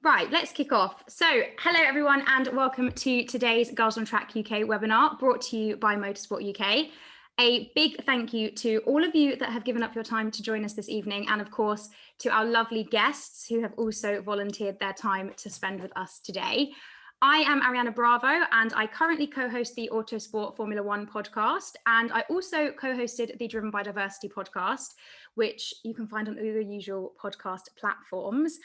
Right, let's kick off. So, hello everyone, and welcome to today's Girls on Track UK webinar brought to you by Motorsport UK. A big thank you to all of you that have given up your time to join us this evening, and of course to our lovely guests who have also volunteered their time to spend with us today. I am Ariana Bravo, and I currently co-host the Autosport Formula One podcast, and I also co-hosted the Driven by Diversity podcast, which you can find on all the usual podcast platforms.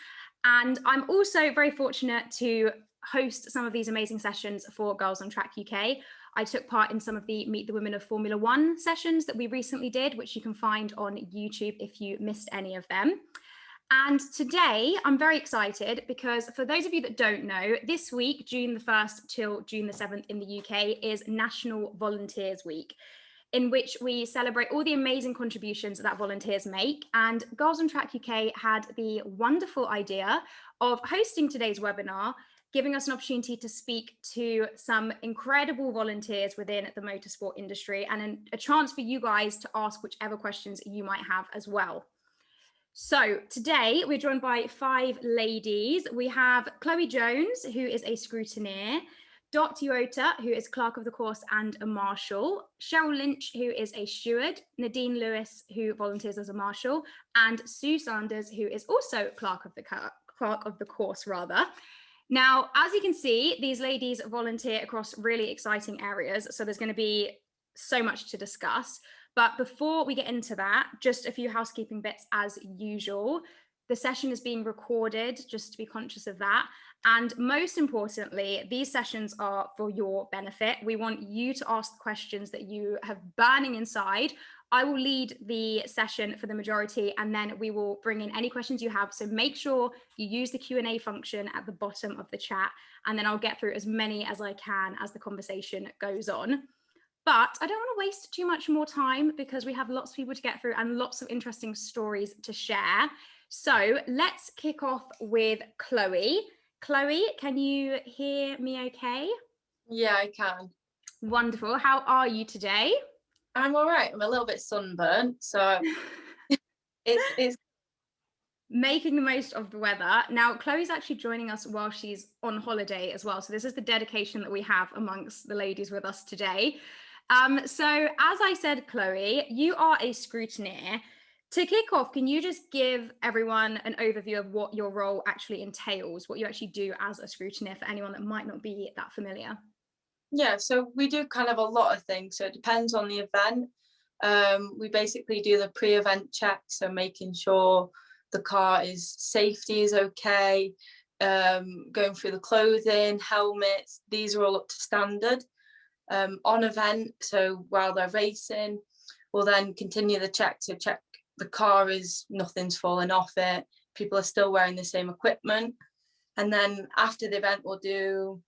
And I'm also very fortunate to host some of these amazing sessions for Girls on Track UK. I took part in some of the Meet the Women of Formula One sessions that we recently did, which you can find on YouTube if you missed any of them. And today I'm very excited because for those of you that don't know, this week, June the 1st till June the 7th in the UK is National Volunteers Week, in which we celebrate all the amazing contributions that volunteers make. And Girls on Track UK had the wonderful idea of hosting today's webinar, giving us an opportunity to speak to some incredible volunteers within the motorsport industry and a chance for you guys to ask whichever questions you might have as well. So today we're joined by 5 ladies. We have Chloe Jones, who is a scrutineer, Dot Yuota, who is clerk of the course and a marshal, Cheryl Lynch, who is a steward, Nadine Lewis, who volunteers as a marshal, and Sue Sanders, who is also clerk of the course rather. Now, as you can see, these ladies volunteer across really exciting areas, so there's going to be so much to discuss. But before we get into that, just a few housekeeping bits as usual. The session is being recorded, just to be conscious of that. And most importantly, these sessions are for your benefit. We want you to ask the questions that you have burning inside. I will lead the session for the majority, and then we will bring in any questions you have. So make sure you use the Q&A function at the bottom of the chat, and then I'll get through as many as I can as the conversation goes on. But I don't want to waste too much more time because we have lots of people to get through and lots of interesting stories to share. So let's kick off with Chloe. Chloe, can you hear me okay? Yeah, I can. Wonderful. How are you today? I'm all right. I'm a little bit sunburnt, so it's making the most of the weather. Now, Chloe's actually joining us while she's on holiday as well. So this is the dedication that we have amongst the ladies with us today. So as I said, Chloe, you are a scrutineer. To kick off, can you just give everyone an overview of what your role actually entails, what you actually do as a scrutineer for anyone that might not be that familiar? Yeah, so we do kind of a lot of things. So it depends on the event. We basically do the pre-event check, so making sure the car safety is okay, going through the clothing, helmets, these are all up to standard. On event, so while they're racing, we'll then continue the check to check the car nothing's fallen off it, people are still wearing the same equipment. And then after the event, we'll do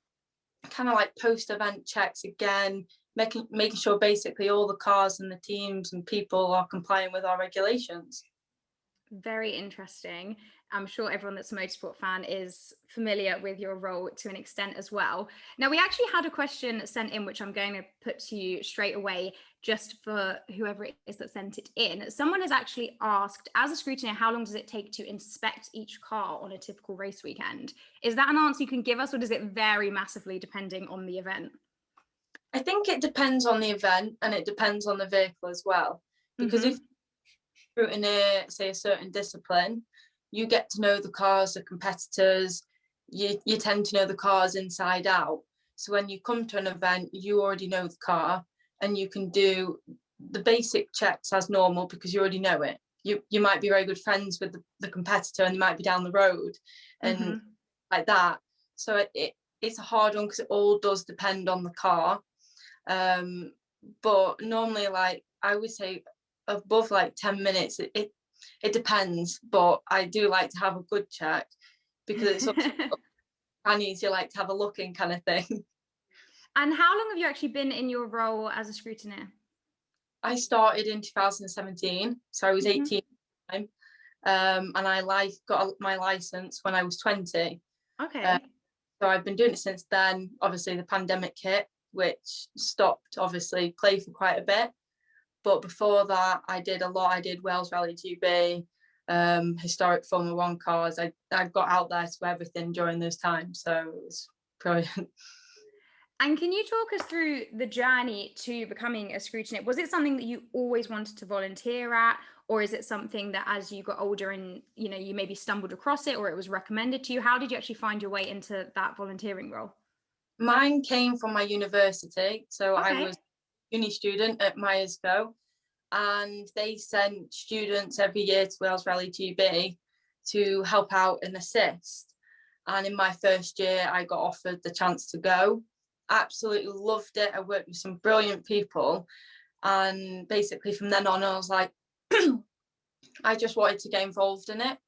kind of like post-event checks again, making sure basically all the cars and the teams and people are complying with our regulations. Very interesting. I'm sure everyone that's a motorsport fan is familiar with your role to an extent as well. Now, we actually had a question sent in, which I'm going to put to you straight away, just for whoever it is that sent it in. Someone has actually asked, as a scrutineer, how long does it take to inspect each car on a typical race weekend? Is that an answer you can give us, or does it vary massively depending on the event? I think it depends on the event and it depends on the vehicle as well. Because if scrutineer, say, a certain discipline, you get to know the cars, the competitors, you tend to know the cars inside out. So when you come to an event, you already know the car and you can do the basic checks as normal because you already know it. You might be very good friends with the competitor and they might be down the road and like that. So it's a hard one because it all does depend on the car. But normally, like I would say, above like 10 minutes, it depends, but I do like to have a good check because it's fannies you like to have a look in kind of thing. And how long have you actually been in your role as a scrutineer? I started in 2017, so I was 18 at the time, and I got my license when I was 20. Okay. So I've been doing it since then. Obviously the pandemic hit, which stopped obviously play for quite a bit. But before that, I did a lot. I did Wales Rally GB. historic Formula One cars. I got out there to everything during those times, so it was brilliant. And can you talk us through the journey to becoming a scrutineer? Was it something that you always wanted to volunteer at, or is it something that as you got older and you maybe stumbled across it, or it was recommended to you? How did you actually find your way into that volunteering role? Mine came from my university, so I Okay. was a uni student at Myerscough, and they sent students every year to Wales Rally GB to help out and assist. And in my first year, I got offered the chance to go. Absolutely loved it. I worked with some brilliant people, and basically from then on I was like I just wanted to get involved in it.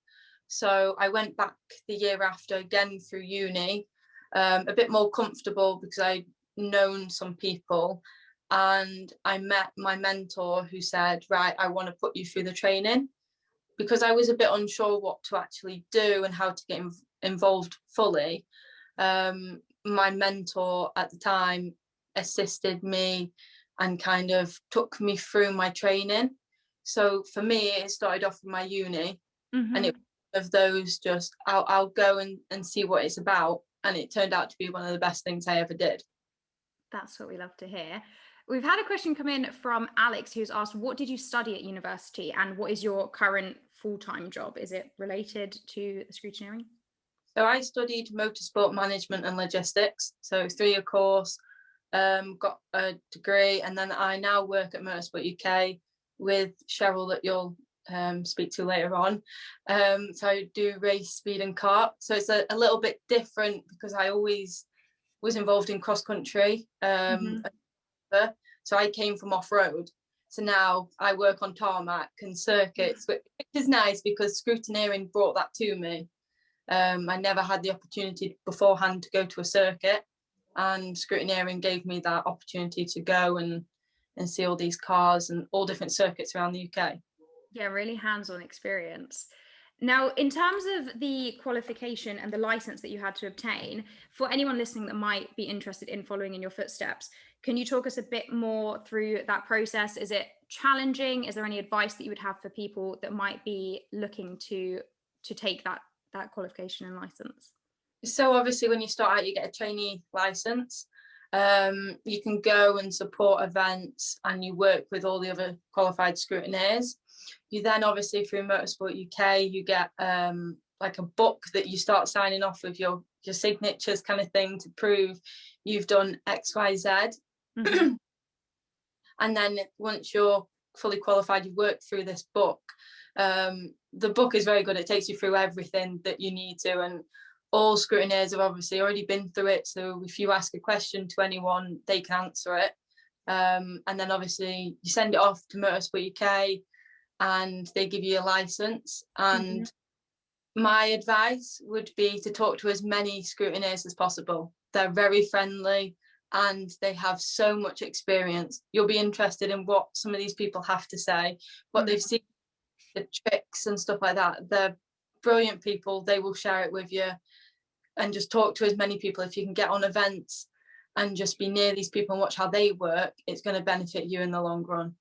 So I went back the year after again through uni, a bit more comfortable because I'd known some people, and I met my mentor who said, right, I want to put you through the training, because I was a bit unsure what to actually do and how to get involved fully. My mentor at the time assisted me and kind of took me through my training. So for me, it started off with my uni, and it was of those just I'll go and see what it's about, and it turned out to be one of the best things I ever did. That's what we love to hear. We've had a question come in from Alex, who's asked, what did you study at university and what is your current full-time job? Is it related to scrutineering? So I studied motorsport management and logistics, so 3-year course, got a degree, and then I now work at Motorsport UK with Cheryl that you'll speak to later on. So I do race, speed and kart. So it's a little bit different because I always was involved in cross country. So I came from off-road. So now I work on tarmac and circuits, which is nice because scrutineering brought that to me. I never had the opportunity beforehand to go to a circuit, and scrutineering gave me that opportunity to go and see all these cars and all different circuits around the UK. Yeah, really hands-on experience. Now, in terms of the qualification and the license that you had to obtain, for anyone listening that might be interested in following in your footsteps, can you talk us a bit more through that process? Is it challenging? Is there any advice that you would have for people that might be looking to take that qualification and license? So obviously when you start out, you get a trainee license. You can go and support events and you work with all the other qualified scrutineers. You then obviously through Motorsport UK, you get like a book that you start signing off with your signatures kind of thing to prove you've done X, Y, Z. And then once you're fully qualified, you work through this book. The book is very good. It takes you through everything that you need to, and all scrutineers have obviously already been through it. So if you ask a question to anyone, they can answer it. And then obviously you send it off to Motorsport UK and they give you a license. And my advice would be to talk to as many scrutineers as possible. They're very friendly and they have so much experience. You'll be interested in what some of these people have to say, what they've seen, the tricks and stuff like that. They're brilliant people. They will share it with you, and just talk to as many people. If you can get on events and just be near these people and watch how they work, it's going to benefit you in the long run.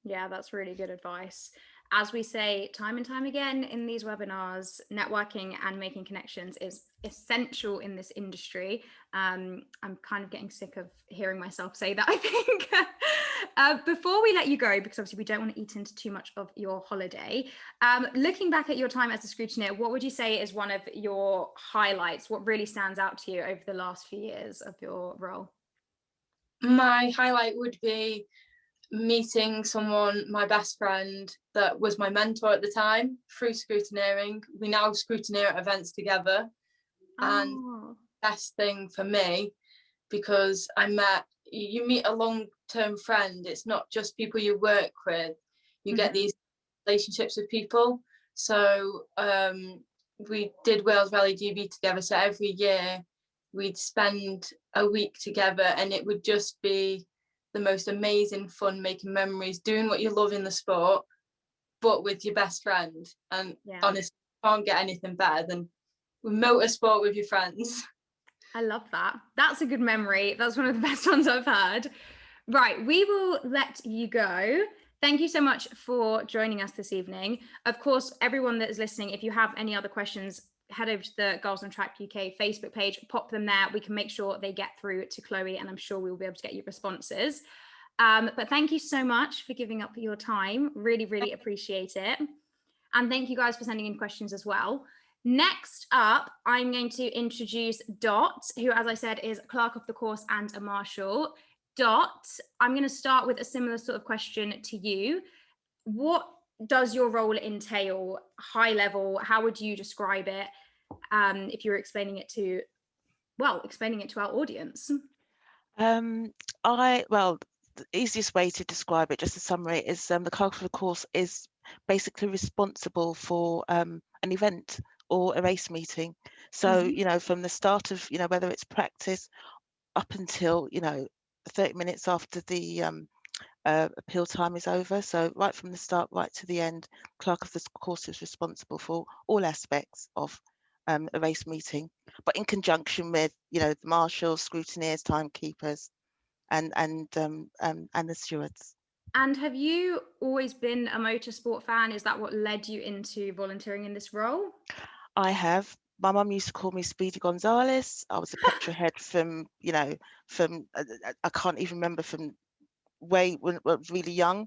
Yeah, that's really good advice. As we say time and time again in these webinars, networking and making connections is essential in this industry. I'm kind of getting sick of hearing myself say that, I think. Before we let you go, because obviously we don't want to eat into too much of your holiday, looking back at your time as a scrutineer, what would you say is one of your highlights? What really stands out to you over the last few years of your role? My highlight would be meeting someone, my best friend, that was my mentor at the time through scrutineering. We now scrutineer at events together. And best thing for me, because you meet a long-term friend. It's not just people you work with. You get these relationships with people. So we did Wales Rally GB together. So every year we'd spend a week together, and it would just be the most amazing fun, making memories, doing what you love in the sport, but with your best friend. And honestly, you can't get anything better than motorsport with your friends. I love that. That's a good memory. That's one of the best ones I've heard. Right, we will let you go. Thank you so much for joining us this evening. Of course, everyone that is listening, if you have any other questions, head over to the Girls on Track UK Facebook page, pop them there. We can make sure they get through to Chloe, and I'm sure we will be able to get you responses. But thank you so much for giving up your time. Really, really appreciate it. And thank you guys for sending in questions as well. Next up, I'm going to introduce Dot, who, as I said, is clerk of the course and a marshal. Dot, I'm going to start with a similar sort of question to you. What does your role entail, high level? How would you describe it if you were explaining it to our audience? The easiest way to describe it, just a summary, is the clerk of the course is basically responsible for an event or a race meeting. So, from the start of, whether it's practice up until, 30 minutes after the appeal time is over. So right from the start, right to the end, clerk of the course is responsible for all aspects of a race meeting, but in conjunction with, the marshals, scrutineers, timekeepers, and the stewards. And have you always been a motorsport fan? Is that what led you into volunteering in this role? I have. My mum used to call me Speedy Gonzales. I was a petrolhead from I can't even remember, from way when I was really young.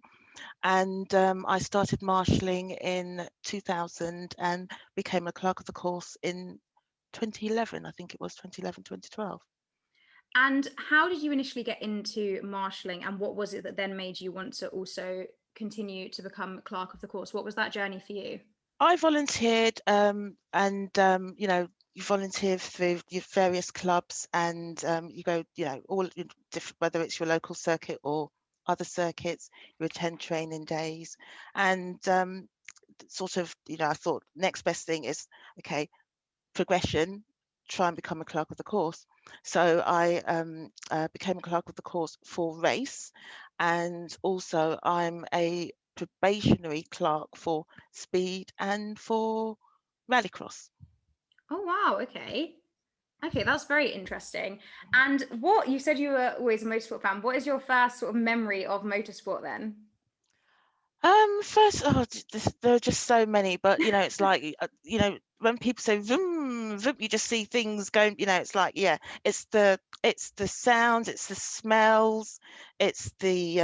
And I started marshalling in 2000 and became a clerk of the course in 2011. I think it was 2011, 2012. And how did you initially get into marshalling, and what was it that then made you want to also continue to become clerk of the course? What was that journey for you? I volunteered, you volunteer through your various clubs, and you go, all different, whether it's your local circuit or other circuits, you attend training days, and sort of, I thought next best thing is, okay, progression, try and become a clerk of the course. So I became a clerk of the course for race, and also I'm a probationary clerk for speed and for rallycross. Oh, wow. Okay, that's very interesting. And what you said, you were always a motorsport fan. What is your first sort of memory of motorsport then? There are just so many, but it's like when people say vroom, vroom, you just see things going. It's like, yeah, it's the sounds, it's the smells, it's the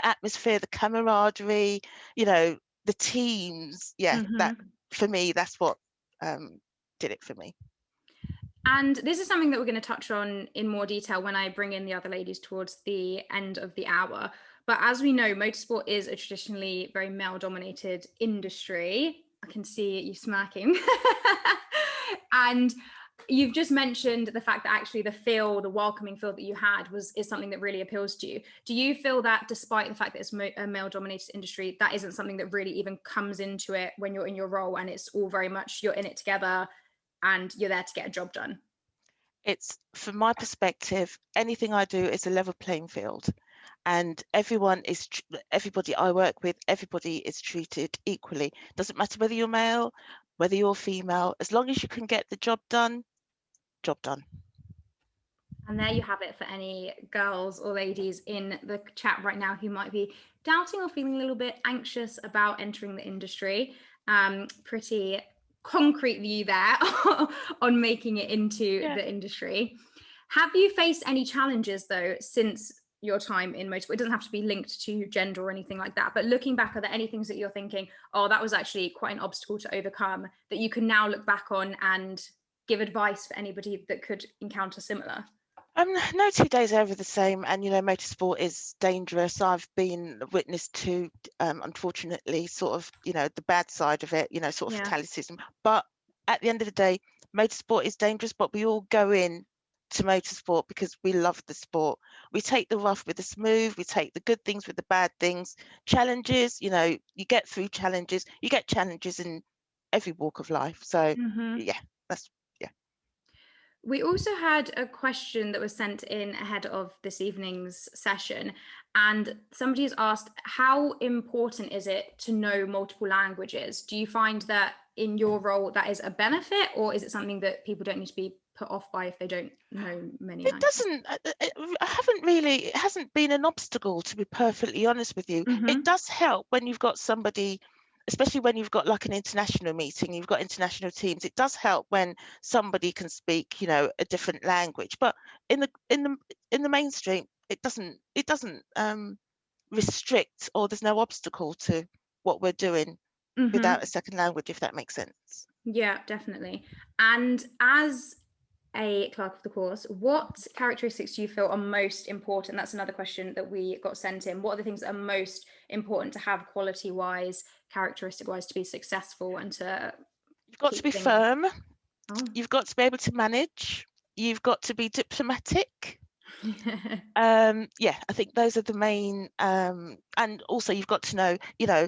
atmosphere, the camaraderie, the teams. Yeah, that for me, that's what did it for me. And this is something that we're going to touch on in more detail when I bring in the other ladies towards the end of the hour. But as we know, motorsport is a traditionally very male-dominated industry. I can see you smirking. And you've just mentioned the fact that actually the welcoming feel that you had is something that really appeals to you. Do you feel that despite the fact that it's a male-dominated industry, that isn't something that really even comes into it when you're in your role, and it's all very much you're in it together and you're there to get a job done? It's, from my perspective, anything I do is a level playing field, and everybody I work with, everybody is treated equally. Doesn't matter whether you're male, whether you're female, as long as you can get the job done, job done. And there you have it for any girls or ladies in the chat right now who might be doubting or feeling a little bit anxious about entering the industry. Pretty concrete view there on making it into the industry. Have you faced any challenges though since your time in motorsport? It doesn't have to be linked to gender or anything like that, but looking back, are there any things that you're thinking, oh, that was actually quite an obstacle to overcome, that you can now look back on and give advice for anybody that could encounter similar? No 2 days are ever the same, and motorsport is dangerous. I've been witness to unfortunately sort of the bad side of it, sort of fatalism. But at the end of the day, motorsport is dangerous, but we all go in to motorsport because we love the sport. We take the rough with the smooth, we take the good things with the bad things. Challenges, you get through challenges. You get challenges in every walk of life. So we also had a question that was sent in ahead of this evening's session, and somebody has asked, how important is it to know multiple languages? Do you find that in your role that is a benefit, or is it something that people don't need to be put off by if they don't know many It languages? doesn't, it hasn't been an obstacle, to be perfectly honest with you. It does help when you've got somebody, especially when you've got like an international meeting, you've got international teams. It does help when somebody can speak, you know, a different language. But in the mainstream, it doesn't restrict, or there's no obstacle to what we're doing without a second language, if that makes sense. Yeah, definitely. And as a clerk of the course, what characteristics do you feel are most important? That's another question that we got sent in. What are the things that are most important to have quality-wise, characteristic-wise, to be successful and to You've got to be things... firm. Oh. You've got to be able to manage. You've got to be diplomatic. Yeah, I think those are the main, and also you've got to know, you know,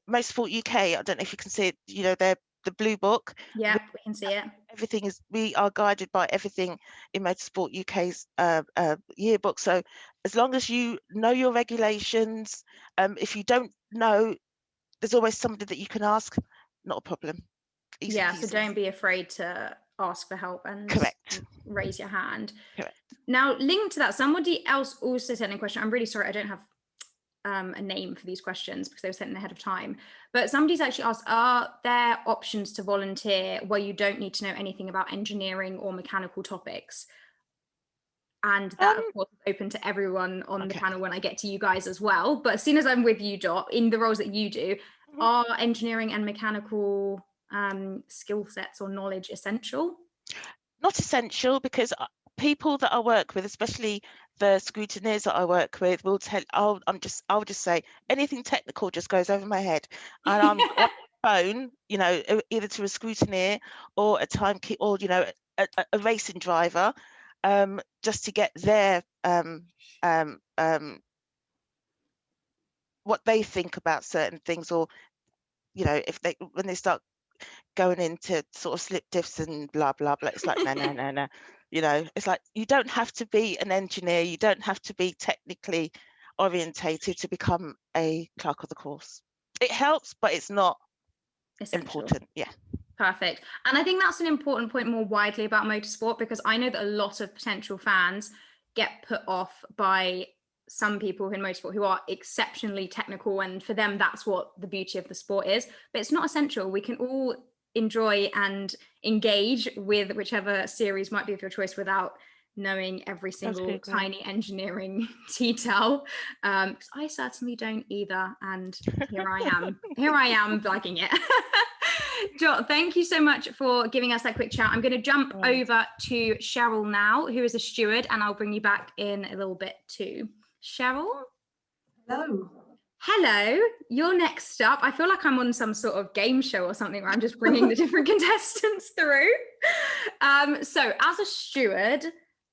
Motorsport UK, I don't know if you can see it, you know, they're the blue book. Yeah, we can see it. Everything is, we are guided by everything in Motorsport UK's yearbook. So as long as you know your regulations, if you don't know, there's always somebody that you can ask. Not a problem. Easy Yeah, peasy. so don't be afraid to ask for help and Correct. raise your hand. Correct. Now, linked to that, somebody else also sent in a question. I'm really sorry, I don't have a name for these questions because they were sent in ahead of time. But somebody's actually asked, are there options to volunteer where you don't need to know anything about engineering or mechanical topics? And that, of course, is open to everyone on the panel when I get to you guys as well. But as soon as I'm with you, Dot, in the roles that you do, are engineering and mechanical skill sets or knowledge essential? Not essential, because people that I work with, especially the scrutineers that I work with, will tell. I'll just say anything technical just goes over my head, and I'm on the phone, you know, either to a scrutineer or a timekeeper, or you know, a racing driver, just to get their what they think about certain things, or you know, if they, when they start going into sort of slip diffs and blah blah blah, it's like no, you know, it's like you don't have to be an engineer, you don't have to be technically orientated to become a clerk of the course. It helps, but it's not essential. Important. Yeah, perfect. And I think that's an important point more widely about motorsport, because I know that a lot of potential fans get put off by some people in motorsport who are exceptionally technical, and for them that's what the beauty of the sport is, but it's not essential. We can all enjoy and engage with whichever series might be of your choice without knowing every single tiny engineering detail, because I certainly don't either, and here I am liking it. Jot, thank you so much for giving us that quick chat. I'm going to jump over to Cheryl now, who is a steward, and I'll bring you back in a little bit too. Cheryl? Hello, you're next up. I feel like I'm on some sort of game show or something where I'm just bringing the different contestants through. So as a steward,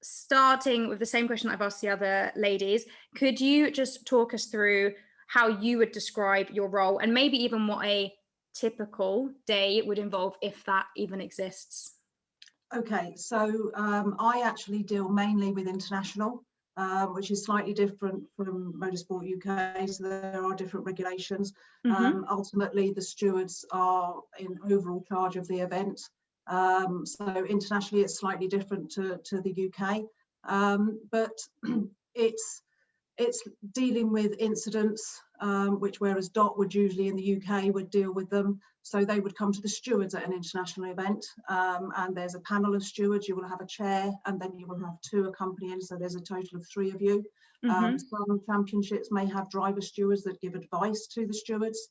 starting with the same question I've asked the other ladies, could you just talk us through how you would describe your role, and maybe even what a typical day would involve, if that even exists? Okay, so I actually deal mainly with international, which is slightly different from Motorsport UK, so there are different regulations. Ultimately, the stewards are in overall charge of the event. So internationally, it's slightly different to the UK, but it's dealing with incidents, which whereas DOT would usually in the UK would deal with them. So they would come to the stewards at an international event, and there's a panel of stewards. You will have a chair, and then you will have two accompanying, so there's a total of 3 of you. Some championships may have driver stewards that give advice to the stewards.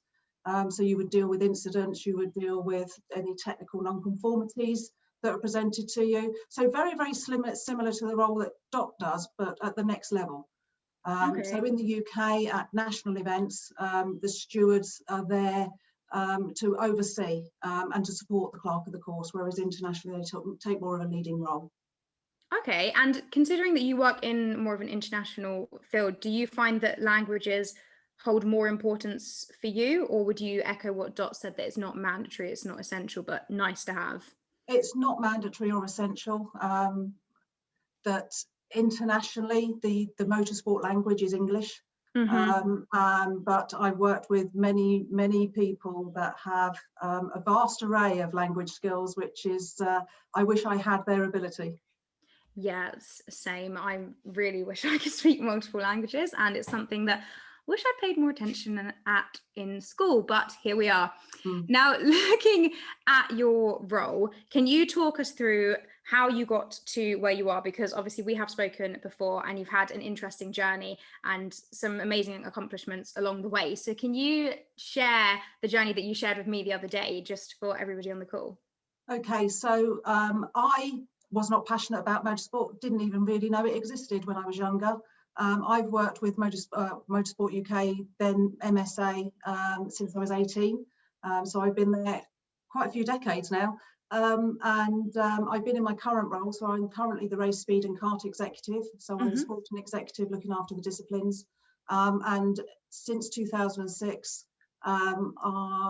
So you would deal with incidents, you would deal with any technical non-conformities that are presented to you. So very, very similar to the role that DOT does, but at the next level. So in the UK at national events, the stewards are there to oversee and to support the clerk of the course, whereas internationally they take more of a leading role. Okay, and considering that you work in more of an international field, do you find that languages hold more importance for you, or would you echo what Dot said, that it's not mandatory, it's not essential, but nice to have? It's not mandatory or essential. That internationally, the motorsport language is English. But I've worked with many people that have a vast array of language skills, which is, I wish I had their ability. Yeah, same. I really wish I could speak multiple languages, and it's something that I wish I paid more attention at in school, but here we are. Now, looking at your role, can you talk us through how you got to where you are? Because obviously we have spoken before and you've had an interesting journey and some amazing accomplishments along the way. So can you share the journey that you shared with me the other day, just for everybody on the call? Okay, so I was not passionate about motorsport, didn't even really know it existed when I was younger. I've worked with Motorsport UK, then MSA, since I was 18. So I've been there quite a few decades now. I've been in my current role, so I'm currently the race, speed and kart executive. So I'm the sporting executive looking after the disciplines. And since 2006,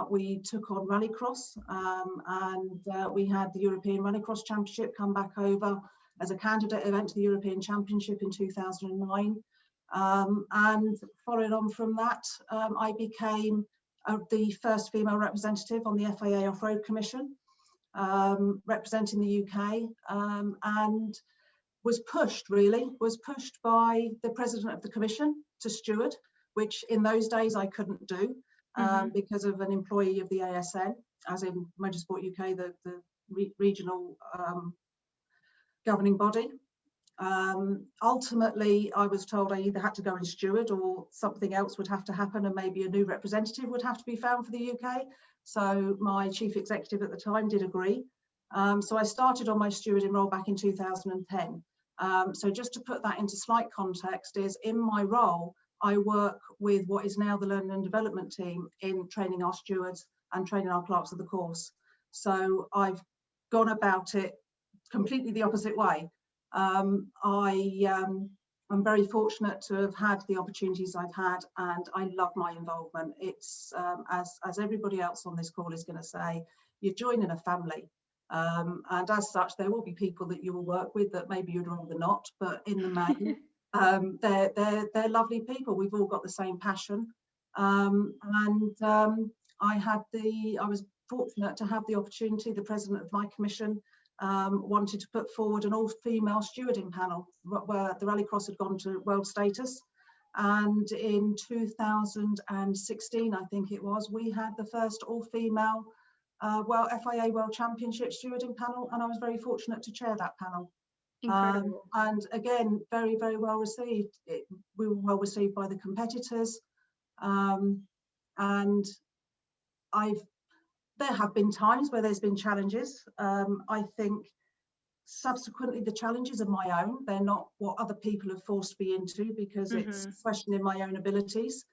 we took on Rallycross, and we had the European Rallycross Championship come back over as a candidate event to the European Championship in 2009. And following on from that, I became the first female representative on the FIA Offroad Commission, representing the UK, and was pushed by the president of the commission to steward, which in those days I couldn't do. Because of an employee of the ASN, as in Motorsport UK, the regional governing body. Ultimately, I was told I either had to go and steward or something else would have to happen, and maybe a new representative would have to be found for the UK. So my chief executive at the time did agree. So I started on my stewarding role back in 2010. So just to put that into slight context, is in my role, I work with what is now the Learning and Development team in training our stewards and training our clerks of the course. So I've gone about it completely the opposite way. I'm very fortunate to have had the opportunities I've had, and I love my involvement. It's, as everybody else on this call is going to say, you're joining a family. And as such, there will be people that you will work with that maybe you'd rather not, but in the main, they're lovely people. We've all got the same passion, I was fortunate to have the opportunity. The president of my commission wanted to put forward an all-female stewarding panel where the Rallycross had gone to world status, and in 2016, I think it was, we had the first all-female FIA World Championship stewarding panel, and I was very fortunate to chair that panel. Incredible. And again, very, very well received. We were well received by the competitors, and there have been times where there's been challenges. I think subsequently the challenges are my own. They're not what other people have forced me into, because it's questioning my own abilities.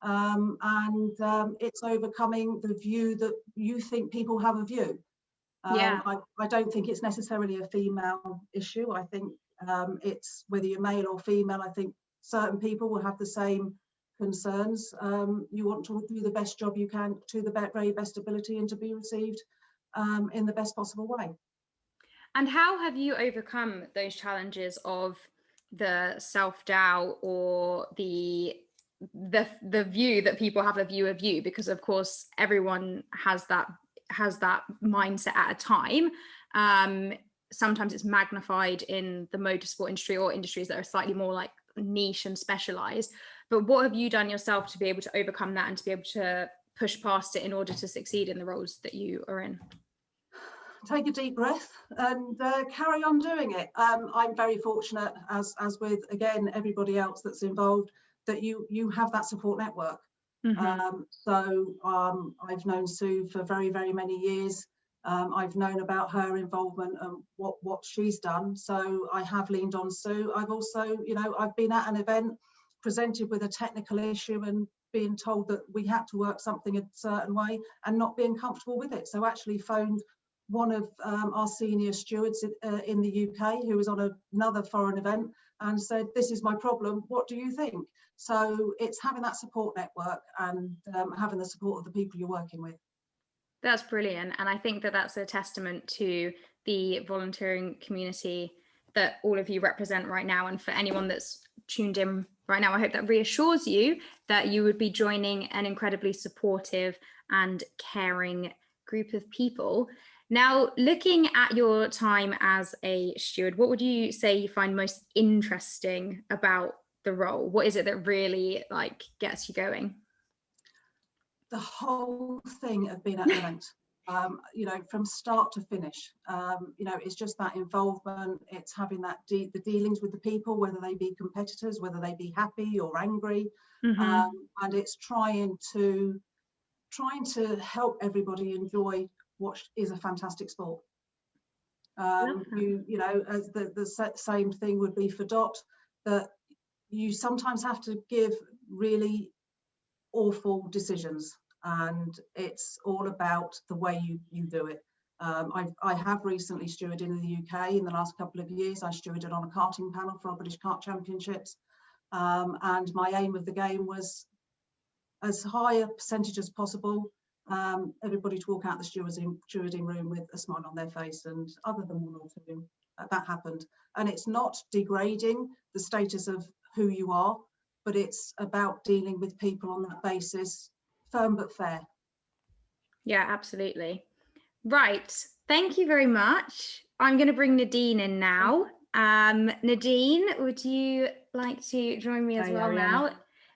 It's overcoming the view that you think people have a view. I don't think it's necessarily a female issue. I think it's whether you're male or female. I think certain people will have the same concerns. You want to do the best job you can to the very best ability and to be received in the best possible way. And how have you overcome those challenges of the self-doubt or the view that people have a view of you? Because of course everyone has that mindset at a time. Sometimes it's magnified in the motorsport industry or industries that are slightly more like niche and specialized. But what have you done yourself to be able to overcome that and to be able to push past it in order to succeed in the roles that you are in? Take a deep breath and carry on doing it. I'm very fortunate, as with again everybody else that's involved, that you have that support network. I've known Sue for very, very many years. I've known about her involvement and what she's done. So I have leaned on Sue. I've also, I've been at an event presented with a technical issue and being told that we had to work something a certain way and not being comfortable with it. So actually phoned one of our senior stewards in the UK who was on another foreign event and said, this is my problem, what do you think? So it's having that support network and having the support of the people you're working with. That's brilliant. And I think that that's a testament to the volunteering community that all of you represent right now. And for anyone that's tuned in right now, I hope that reassures you that you would be joining an incredibly supportive and caring group of people. Now, looking at your time as a steward, what would you say you find most interesting about the role? What is it that really like gets you going? The whole thing of being at an event, you know, from start to finish, you know, it's just that involvement. It's having that the dealings with the people, whether they be competitors, whether they be happy or angry, and it's trying to help everybody enjoy what is a fantastic sport. You know, as the same thing would be for Dot, that you sometimes have to give really awful decisions, and it's all about the way you do it. I have recently stewarded in the UK in the last couple of years. I stewarded on a karting panel for our British Kart Championships, and my aim of the game was as high a percentage as possible, everybody to walk out the stewarding room with a smile on their face, and other than one or two, that happened. And it's not degrading the status of who you are, but it's about dealing with people on that basis, firm but fair. Yeah, absolutely. Right, thank you very much. I'm going to bring Nadine in now. Nadine, would you like to join me as well now?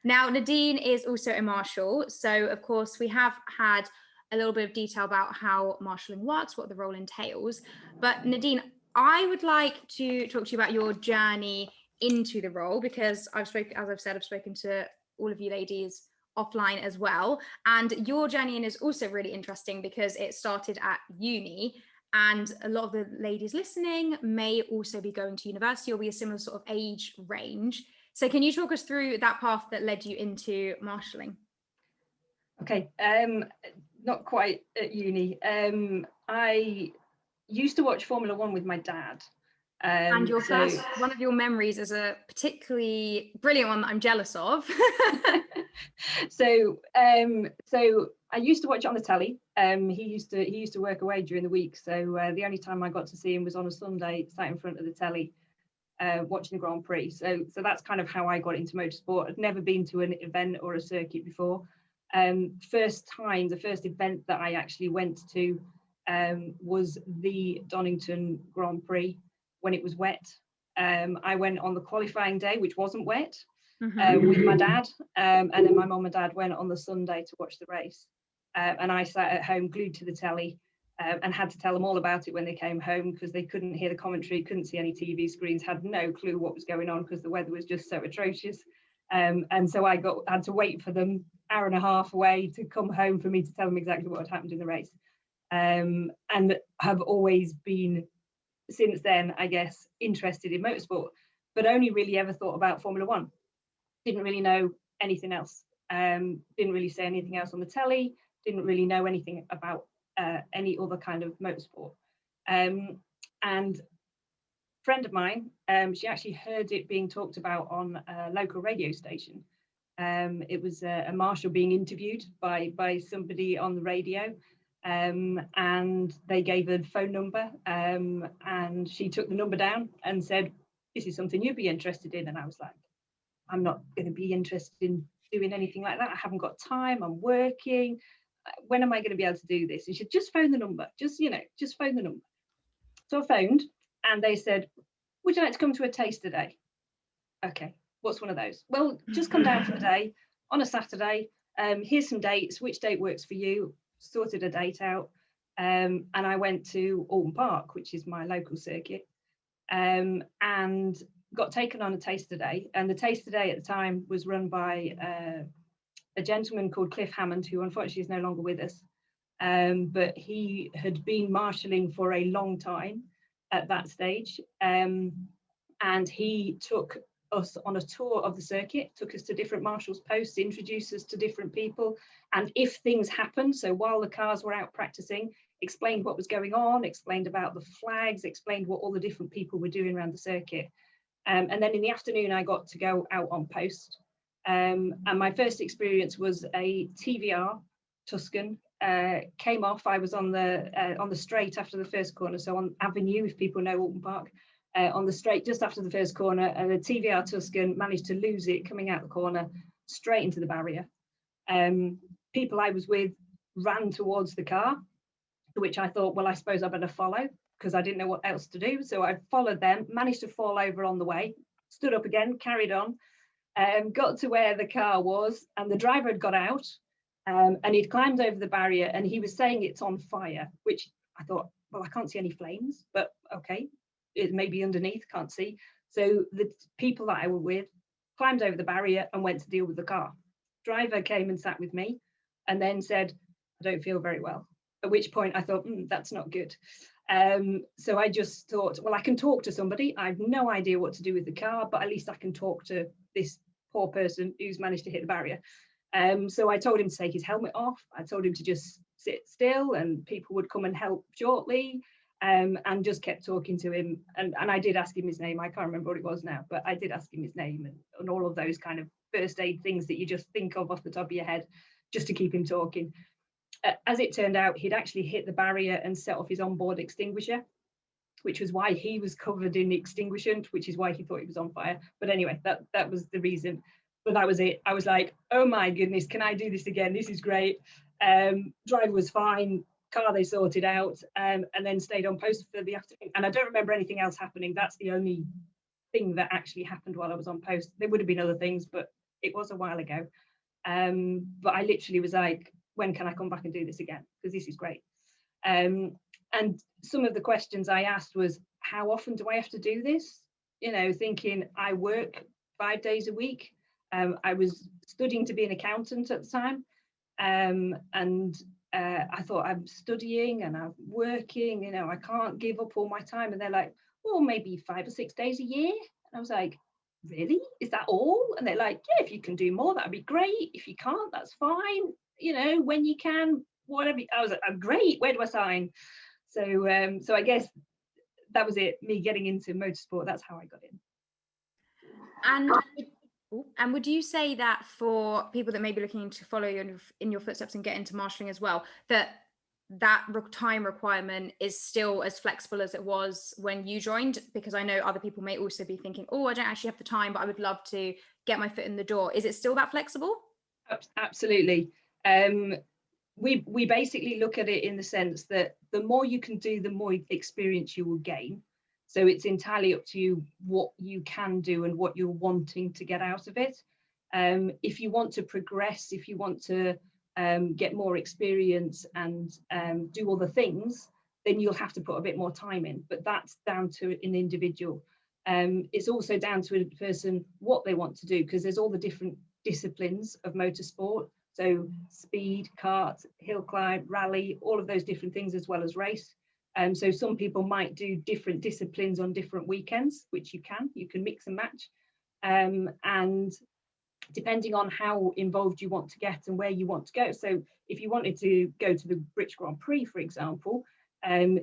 Now, Nadine is also a marshal. So, of course, we have had a little bit of detail about how marshalling works, what the role entails. But Nadine, I would like to talk to you about your journey into the role, because I've spoken to all of you ladies offline as well. And your journey in is also really interesting because it started at uni. And a lot of the ladies listening may also be going to university or be a similar sort of age range. So can you talk us through that path that led you into marshalling? Okay, not quite at uni. I used to watch Formula One with my dad. And your first, one of your memories is a particularly brilliant one that I'm jealous of. So I used to watch it on the telly. He used to work away during the week, so the only time I got to see him was on a Sunday, sat in front of the telly, watching the Grand Prix. So that's kind of how I got into motorsport. I'd never been to an event or a circuit before. The first event that I actually went to was the Donington Grand Prix when it was wet. I went on the qualifying day, which wasn't wet, with my dad, and then my mum and dad went on the Sunday to watch the race. And I sat at home glued to the telly, and had to tell them all about it when they came home, because they couldn't hear the commentary, couldn't see any TV screens, had no clue what was going on because the weather was just so atrocious. And so I had to wait for them hour and a half away to come home for me to tell them exactly what had happened in the race. And have always been, since then, I guess, interested in motorsport, but only really ever thought about Formula One. Didn't really know anything else. Didn't really say anything else on the telly. Didn't really know anything about any other kind of motorsport. And a friend of mine, she actually heard it being talked about on a local radio station. It was a marshal being interviewed by somebody on the radio. And they gave a phone number, and she took the number down and said, "This is something you'd be interested in." And I was like, I'm not going to be interested in doing anything like that. I haven't got time. I'm working. When am I going to be able to do this? And she said, just phone the number. Just phone the number. So I phoned, and they said, "Would you like to come to a taster day?" Okay, what's one of those? Well, just come down for the day on a Saturday. Here's some dates. Which date works for you? Sorted a date out, and I went to Alton Park, which is my local circuit, and got taken on a taster day. And the taster day at the time was run by a gentleman called Cliff Hammond, who unfortunately is no longer with us, but he had been marshalling for a long time at that stage, and he took us on a tour of the circuit, took us to different marshals posts, introduced us to different people, and if things happened, so while the cars were out practicing, explained what was going on, explained about the flags, explained what all the different people were doing around the circuit. And then in the afternoon I got to go out on post, and my first experience was a TVR Tuscan. Came off, I was on the straight after the first corner, so on Avenue, if people know Alton Park. on the straight just after the first corner, and the TVR Tuscan managed to lose it coming out the corner straight into the barrier. People I was with ran towards the car, to which I thought, well, I suppose I better follow, because I didn't know what else to do. So I followed them, managed to fall over on the way, stood up again, carried on, got to where the car was, and the driver had got out, and he'd climbed over the barrier, and he was saying it's on fire, which I thought, well, I can't see any flames, but okay, it may be underneath, can't see. So the people that I were with climbed over the barrier and went to deal with the car. Driver came and sat with me and then said, I don't feel very well. At which point I thought, that's not good. So I just thought, well, I can talk to somebody. I have no idea what to do with the car, but at least I can talk to this poor person who's managed to hit the barrier. So I told him to take his helmet off. I told him to just sit still and people would come and help shortly, and just kept talking to him. And I did ask him his name. I can't remember what it was now, but I did ask him his name and all of those kind of first aid things that you just think of off the top of your head, just to keep him talking. As it turned out, he'd actually hit the barrier and set off his onboard extinguisher, which was why he was covered in extinguishant, which is why he thought he was on fire. But anyway, that was the reason. But that was it. I was like, oh my goodness, can I do this again? This is great. Driver was fine, car they sorted out, and then stayed on post for the afternoon. And I don't remember anything else happening. That's the only thing that actually happened while I was on post. There would have been other things, but it was a while ago. But I literally was like, when can I come back and do this again? Because this is great. And some of the questions I asked was, how often do I have to do this? You know, thinking I work 5 days a week. I was studying to be an accountant at the time. And I thought, I'm studying and I'm working, you know, I can't give up all my time. And they're like, well, maybe 5 or 6 days a year. And I was like, really? Is that all? And they're like, yeah, if you can do more, that'd be great. If you can't, that's fine. You know, when you can, whatever. I was like, oh, great, where do I sign? So so I guess that was it, me getting into motorsport. That's how I got in. And would you say that for people that may be looking to follow you in your footsteps and get into marshalling as well, that time requirement is still as flexible as it was when you joined? Because I know other people may also be thinking, oh, I don't actually have the time, but I would love to get my foot in the door. Is it still that flexible? Absolutely. We basically look at it in the sense that the more you can do, the more experience you will gain. So it's entirely up to you what you can do and what you're wanting to get out of it. If you want to progress, if you want to get more experience and do all the things, then you'll have to put a bit more time in. But that's down to an individual. It's also down to a person what they want to do, because there's all the different disciplines of motorsport. So speed, kart, hill climb, rally, all of those different things, as well as race. So some people might do different disciplines on different weekends, which you can mix and match. And depending on how involved you want to get and where you want to go. So if you wanted to go to the British Grand Prix, for example,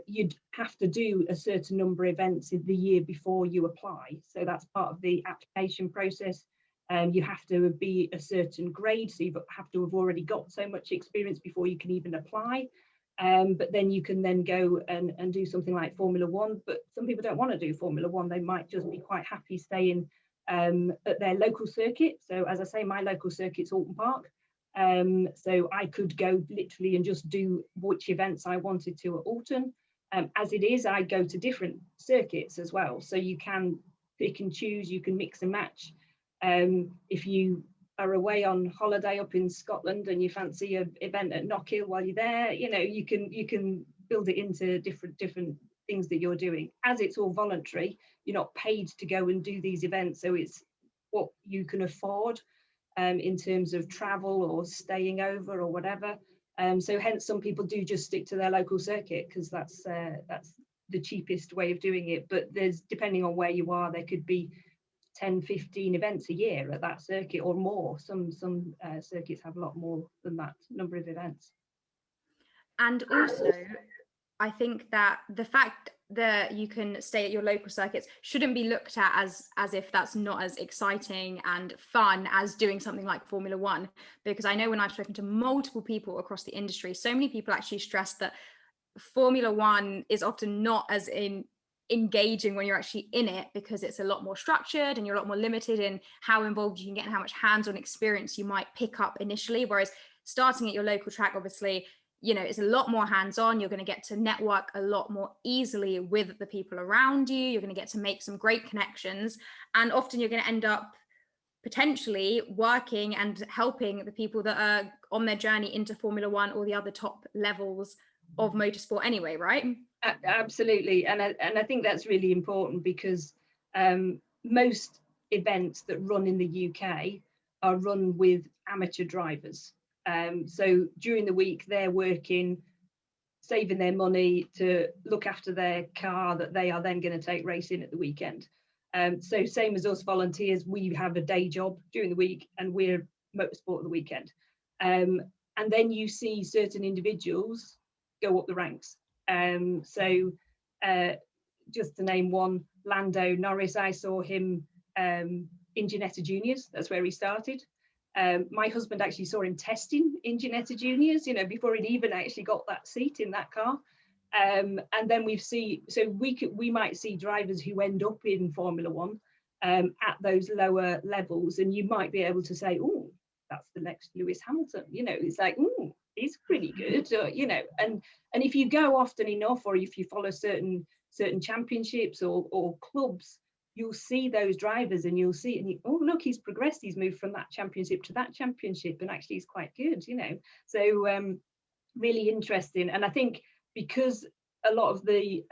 you'd have to do a certain number of events in the year before you apply. So that's part of the application process. You have to be a certain grade, so you have to have already got so much experience before you can even apply. But then you can then go and do something like Formula One. But some people don't want to do Formula One. They might just be quite happy staying at their local circuit. So as I say, my local circuit's Alton Park. So I could go literally and just do which events I wanted to at Alton. As it is, I go to different circuits as well. So you can pick and choose, you can mix and match. If you are away on holiday up in Scotland and you fancy an event at Knockhill while you're there, you know, you can build it into different things that you're doing. As it's all voluntary, you're not paid to go and do these events, so it's what you can afford in terms of travel or staying over or whatever. So hence some people do just stick to their local circuit, because that's the cheapest way of doing it. But there's, depending on where you are, there could be 10-15 events a year at that circuit or more. Some circuits have a lot more than that number of events. And also, I think that the fact that you can stay at your local circuits shouldn't be looked at as if that's not as exciting and fun as doing something like Formula One. Because I know when I've spoken to multiple people across the industry, so many people actually stress that Formula One is often not as engaging when you're actually in it, because it's a lot more structured and you're a lot more limited in how involved you can get and how much hands-on experience you might pick up initially. Whereas starting at your local track, obviously, you know, it's a lot more hands-on. You're going to get to network a lot more easily with the people around you. You're going to get to make some great connections, and often you're going to end up potentially working and helping the people that are on their journey into Formula One or the other top levels of motorsport anyway, right? Absolutely. And I think that's really important, because most events that run in the UK are run with amateur drivers. So during the week, they're working, saving their money to look after their car that they are then going to take racing at the weekend. So same as us volunteers, we have a day job during the week and we're motorsport at the weekend. And then you see certain individuals go up the ranks. So just to name one, Lando Norris, I saw him in Ginetta Juniors. That's where he started. My husband actually saw him testing in Ginetta Juniors, you know, before he'd even actually got that seat in that car. And then we might see drivers who end up in Formula One at those lower levels, and you might be able to say, oh, that's the next Lewis Hamilton. You know, it's like, oh, he's pretty good, you know. And if you go often enough, or if you follow certain championships or clubs, you'll see those drivers and you'll see, and oh, look, he's progressed, he's moved from that championship to that championship, and actually he's quite good, you know. So really interesting. And I think because a lot of the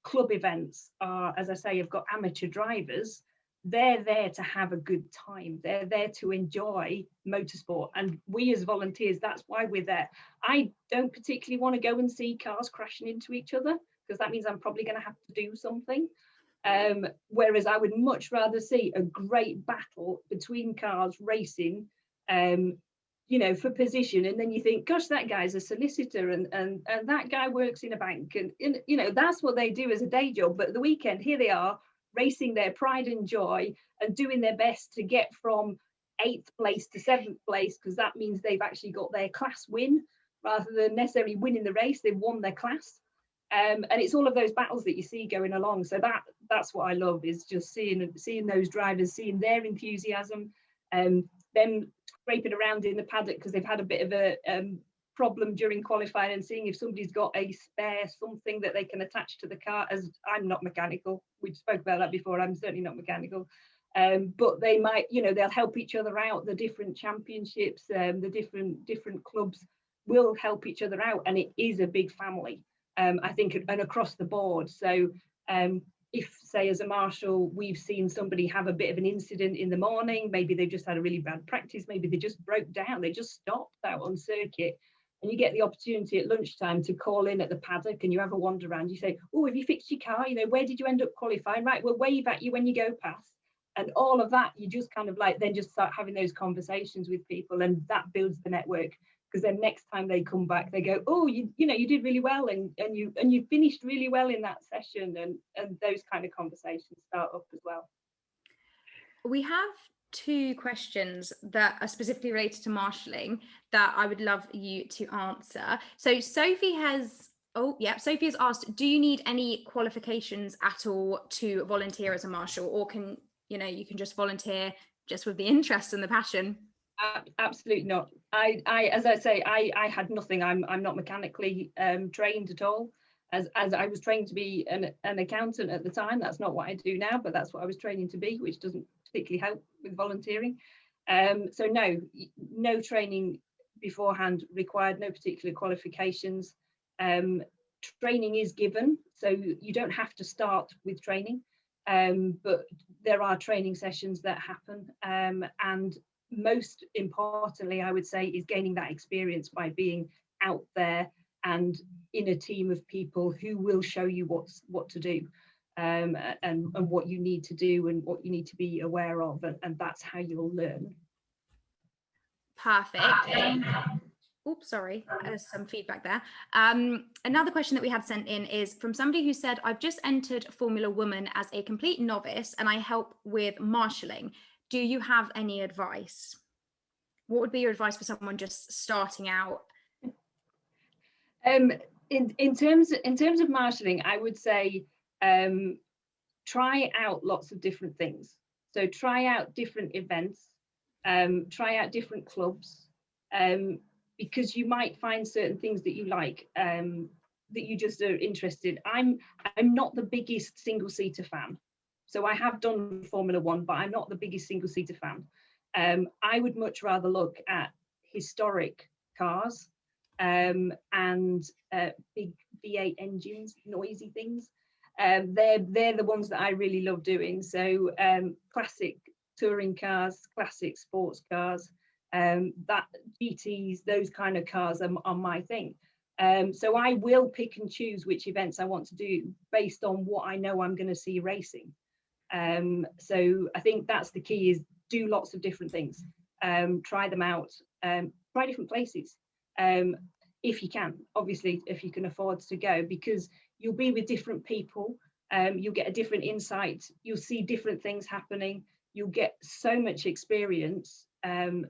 club events are, as I say, have got amateur drivers, they're there to have a good time. They're there to enjoy motorsport. And we as volunteers, that's why we're there. I don't particularly want to go and see cars crashing into each other, because that means I'm probably going to have to do something. Whereas I would much rather see a great battle between cars racing, you know, for position. And then you think, gosh, that guy's a solicitor and that guy works in a bank. And, you know, that's what they do as a day job. But at the weekend, here they are racing their pride and joy and doing their best to get from 8th place to 7th place, because that means they've actually got their class win rather than necessarily winning the race. They've won their class. And it's all of those battles that you see going along. So that's what I love, is just seeing those drivers, seeing their enthusiasm, them scraping around in the paddock because they've had a bit of a problem during qualifying, and seeing if somebody's got a spare something that they can attach to the car. As I'm not mechanical, we spoke about that before, I'm certainly not mechanical, but they might, you know, they'll help each other out. The different championships, the different clubs will help each other out, and it is a big family. I think, and across the board. So if, say, as a marshal, we've seen somebody have a bit of an incident in the morning, maybe they just had a really bad practice, maybe they just broke down, they just stopped out on circuit, and you get the opportunity at lunchtime to call in at the paddock and you have a wander around. You say, oh, have you fixed your car? You know, where did you end up qualifying? Right, we'll wave at you when you go past. And all of that, you just kind of like then just start having those conversations with people, and that builds the network. Because then next time they come back, they go, oh, you know, you did really well, and you finished really well in that session, and those kind of conversations start up as well. We have 2 questions that are specifically related to marshalling that I would love you to answer. So Sophie has asked, do you need any qualifications at all to volunteer as a marshal, or can, you know, you can just volunteer just with the interest and the passion? Absolutely not. I as I say, I had nothing. I'm not mechanically trained at all. As I was trained to be an accountant at the time. That's not what I do now, but that's what I was training to be, which doesn't particularly help with volunteering. So no training beforehand required, no particular qualifications. Training is given, so you don't have to start with training, but there are training sessions that happen, and most importantly, I would say, is gaining that experience by being out there and in a team of people who will show you what to do, and what you need to do and what you need to be aware of, and that's how you'll learn. Perfect. Oops, sorry, there's some feedback there. Another question that we had sent in is from somebody who said, I've just entered Formula Woman as a complete novice and I help with marshalling. Do you have any advice? What would be your advice for someone just starting out? In terms of marshalling, I would say try out lots of different things. So try out different events, try out different clubs, because you might find certain things that you like, that you just are interested. I'm not the biggest single-seater fan. So I have done Formula One, but I'm not the biggest single-seater fan. I would much rather look at historic cars and big V8 engines, noisy things. They're the ones that I really love doing. So classic touring cars, classic sports cars, that GTs, those kind of cars are my thing. So I will pick and choose which events I want to do based on what I know I'm going to see racing. So I think that's the key, is do lots of different things, try them out, try different places, if you can, obviously, if you can afford to go, because you'll be with different people, you'll get a different insight, you'll see different things happening, you'll get so much experience, and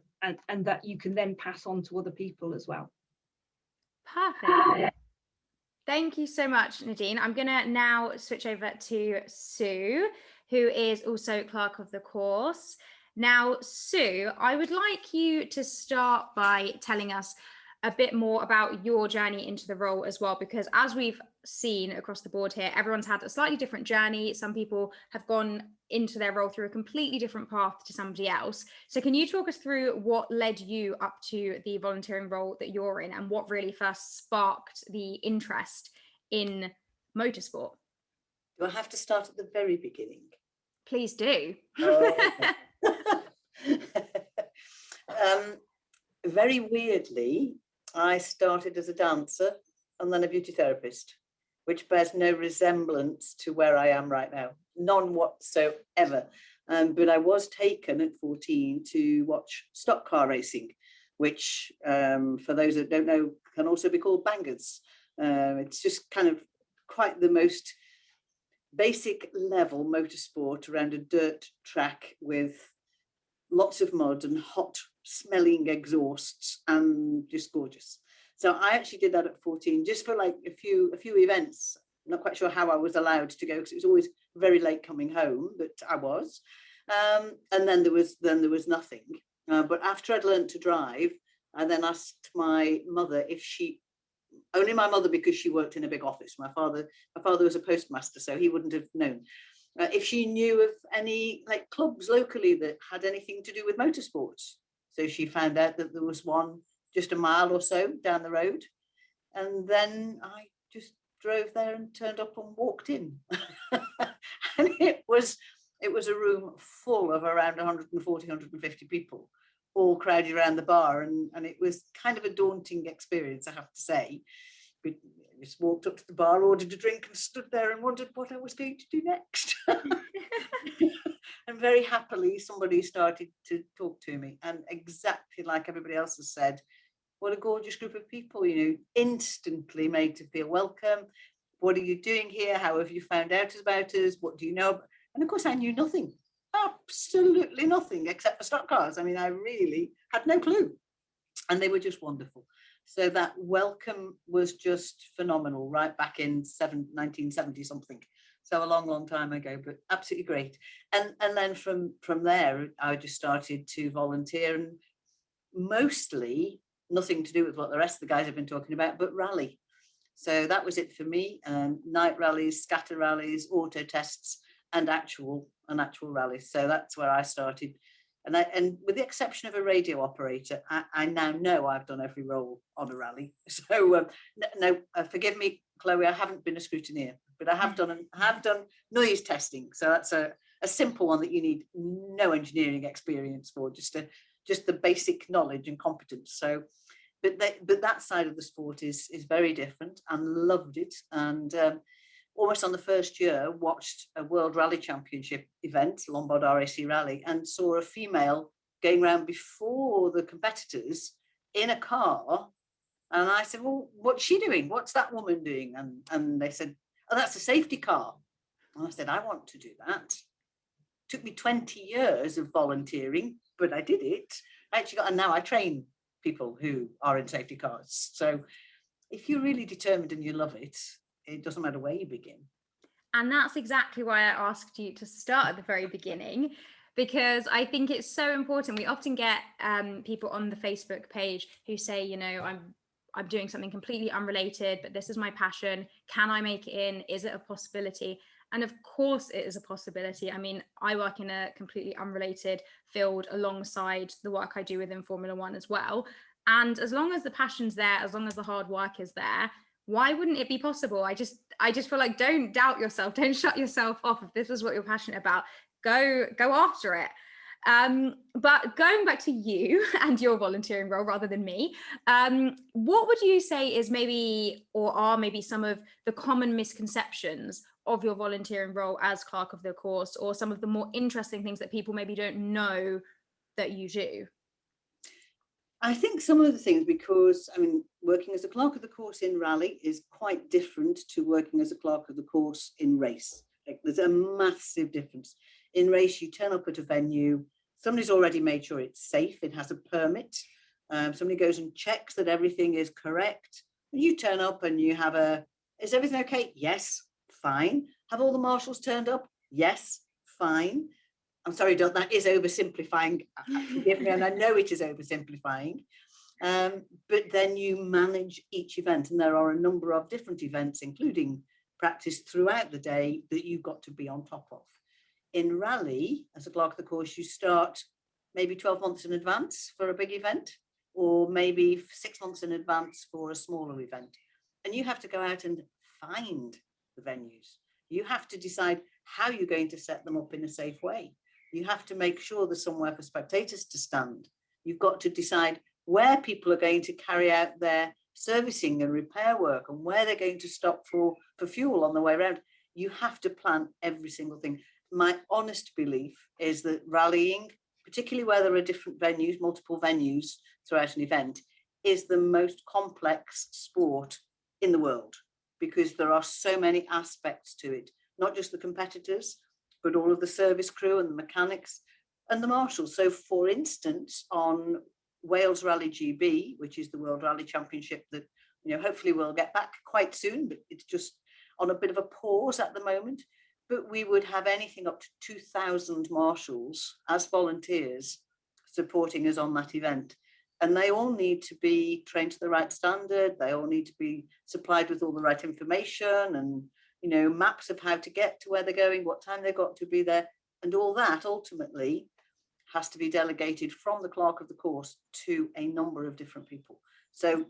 that you can then pass on to other people as well. Perfect. Thank you so much, Nadine. I'm going to now switch over to Sue, who is also clerk of the course. Now, Sue, I would like you to start by telling us a bit more about your journey into the role as well, because as we've seen across the board here, everyone's had a slightly different journey. Some people have gone into their role through a completely different path to somebody else. So can you talk us through what led you up to the volunteering role that you're in, and what really first sparked the interest in motorsport? Do I have to start at the very beginning? Please do. Oh, okay. Very weirdly, I started as a dancer and then a beauty therapist, which bears no resemblance to where I am right now, none whatsoever. But I was taken at 14 to watch stock car racing, which, for those that don't know, can also be called bangers. It's just kind of quite the most basic level motorsport around a dirt track with lots of mud and hot smelling exhausts, and just gorgeous. So I actually did that at 14, just for like a few events. I'm not quite sure how I was allowed to go, because it was always very late coming home, but I was. And then there was nothing. But after I'd learned to drive, I then asked my mother if she, only my mother, because she worked in a big office. My father was a postmaster, so he wouldn't have known. If she knew of any like clubs locally that had anything to do with motorsports. So she found out that there was one just a mile or so down the road. And then I just drove there and turned up and walked in. And it was a room full of around 140, 150 people, all crowded around the bar. And it was kind of a daunting experience, I have to say. But I just walked up to the bar, ordered a drink, and stood there and wondered what I was going to do next. And very happily, somebody started to talk to me. And exactly like everybody else has said, what a gorgeous group of people, instantly made to feel welcome. What are you doing here? How have you found out about us? What do you know? And of course, I knew nothing, absolutely nothing, except for stock cars. I mean, I really had no clue. And they were just wonderful. So that welcome was just phenomenal, right back in 1970 something. So a long, long time ago, but absolutely great. And then from there, I just started to volunteer, and mostly nothing to do with what the rest of the guys have been talking about, but rally. So that was it for me. Night rallies, scatter rallies, auto tests, and actual rallies. So that's where I started. And with the exception of a radio operator, I now know I've done every role on a rally. So no, forgive me, Chloe, I haven't been a scrutineer, but I have done noise testing. So that's a simple one that you need no engineering experience for, just the basic knowledge and competence. So, but that side of the sport is very different, and loved it. And almost on the first year, watched a World Rally Championship event, Lombard RAC Rally, and saw a female going around before the competitors in a car. And I said, well, what's she doing? What's that woman doing? And they said, oh, that's a safety car. And I said, I want to do that. Took me 20 years of volunteering, but I did it. And now I train people who are in safety cars. So if you're really determined and you love it, it doesn't matter where you begin. And that's exactly why I asked you to start at the very beginning, because I think it's so important. We often get people on the Facebook page who say, you know, I'm doing something completely unrelated, but this is my passion. Can I make it in? Is it a possibility? And of course it is a possibility. I mean, I work in a completely unrelated field alongside the work I do within Formula One as well. And as long as the passion's there, as long as the hard work is there, why wouldn't it be possible? I just feel like, don't doubt yourself, don't shut yourself off. If this is what you're passionate about, go after it. But going back to you and your volunteering role rather than me, what would you say is maybe, or are maybe, some of the common misconceptions of your volunteering role as clerk of the course, or some of the more interesting things that people maybe don't know that you do? I think some of the things, because I mean, working as a clerk of the course in rally is quite different to working as a clerk of the course in race. Like, there's a massive difference. In race, you turn up at a venue, somebody's already made sure it's safe, it has a permit, somebody goes and checks that everything is correct, and you turn up and you have is everything okay? Yes, fine. Have all the marshals turned up? Yes, fine. I'm sorry, Dot, that is oversimplifying. Forgive me, and I know it is oversimplifying. But then you manage each event, and there are a number of different events, including practice throughout the day, that you've got to be on top of. In rally, as a clerk of the course, you start maybe 12 months in advance for a big event, or maybe 6 months in advance for a smaller event. And you have to go out and find the venues. You have to decide how you're going to set them up in a safe way. You have to make sure there's somewhere for spectators to stand. You've got to decide where people are going to carry out their servicing and repair work, and where they're going to stop for fuel on the way around. You have to plan every single thing. My honest belief is that rallying, particularly where there are different venues, multiple venues throughout an event, is the most complex sport in the world, because there are so many aspects to it, not just the competitors, but all of the service crew and the mechanics and the marshals. So, for instance, on Wales Rally GB, which is the World Rally Championship that, you know, hopefully we'll get back quite soon, but it's just on a bit of a pause at the moment. But we would have anything up to 2,000 marshals as volunteers supporting us on that event. And they all need to be trained to the right standard. They all need to be supplied with all the right information and, you know, maps of how to get to where they're going, what time they've got to be there. And all that ultimately has to be delegated from the clerk of the course to a number of different people. So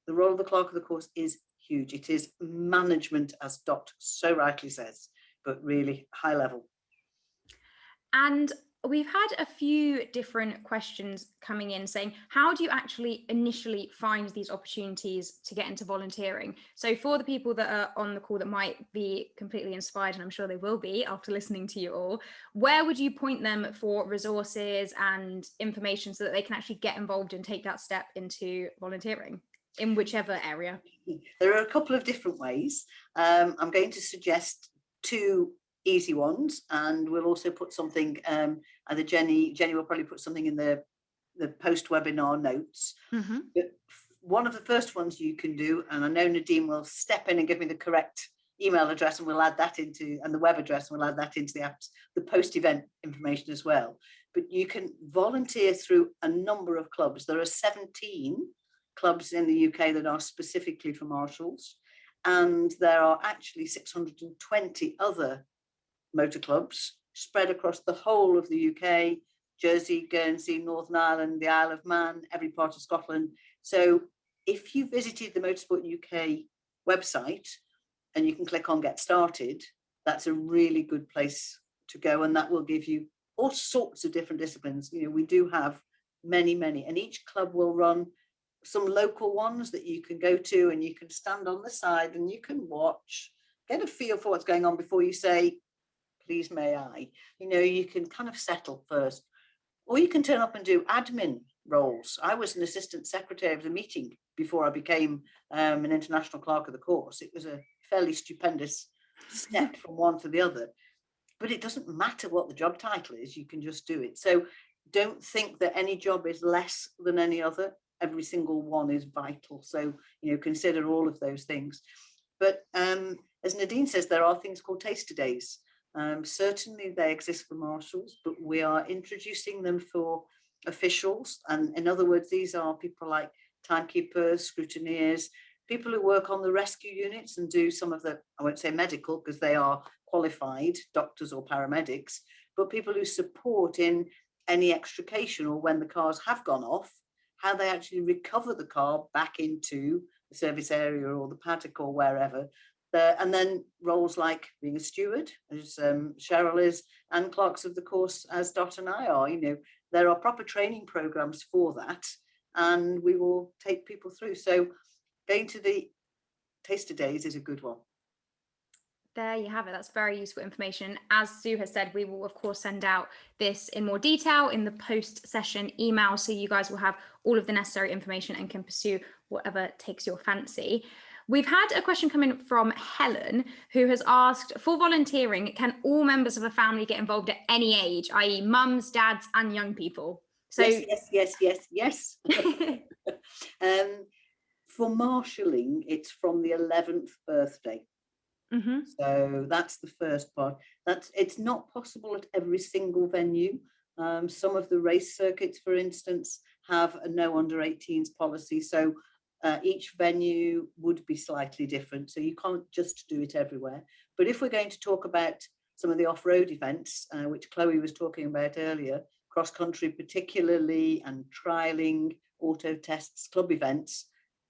the role of the clerk of the course is huge. It is management, as Dot so rightly says, but really high level. And we've had a few different questions coming in saying, how do you actually initially find these opportunities to get into volunteering? So for the people that are on the call that might be completely inspired, and I'm sure they will be after listening to you all, where would you point them for resources and information so that they can actually get involved and take that step into volunteering in whichever area? There are a couple of different ways. I'm going to suggest two easy ones, and we'll also put something, either Jenny will probably put something in the post-webinar notes. Mm-hmm. But one of the first ones you can do, and I know Nadine will step in and give me the correct email address, and we'll add that into, and the web address, and we'll add that into the post-event information as well. But you can volunteer through a number of clubs. There are 17 clubs in the UK that are specifically for marshals, and there are actually 620 other motor clubs spread across the whole of the UK, Jersey, Guernsey, Northern Ireland, the Isle of Man, every part of Scotland. So if you visited the Motorsport UK website and you can click on Get Started, that's a really good place to go, and that will give you all sorts of different disciplines. You know, we do have many, and each club will run some local ones that you can go to, and you can stand on the side and you can watch, get a feel for what's going on before you say, please may I. You know, you can kind of settle first, or you can turn up and do admin roles. I was an assistant secretary of the meeting before I became an international clerk of the course. It was a fairly stupendous step from one to the other, but it doesn't matter what the job title is, you can just do it. So don't think that any job is less than any other. Every single one is vital. So, you know, consider all of those things. But as Nadine says, there are things called taster days. Certainly they exist for marshals, but we are introducing them for officials. And in other words, these are people like timekeepers, scrutineers, people who work on the rescue units and do some of the, I won't say medical because they are qualified doctors or paramedics, but people who support in any extrication or when the cars have gone off, how they actually recover the car back into the service area or the paddock or wherever. And then roles like being a steward, as Cheryl is, and clerks of the course, as Dot and I are. There are proper training programs for that, and we will take people through. So going to the taster days is a good one. There you have it. That's very useful information. As Sue has said, we will of course send out this in more detail in the post-session email, so you guys will have all of the necessary information and can pursue whatever takes your fancy. We've had a question come in from Helen, who has asked, for volunteering, can all members of a family get involved at any age, i.e. mums, dads and young people? So yes. For marshalling, it's from the 11th birthday. Mm-hmm. So that's the first part. It's not possible at every single venue. Some of the race circuits, for instance, have a no under 18s policy. So each venue would be slightly different. So you can't just do it everywhere. But if we're going to talk about some of the off-road events, which Chloe was talking about earlier, cross-country particularly, and trialing, auto tests, club events,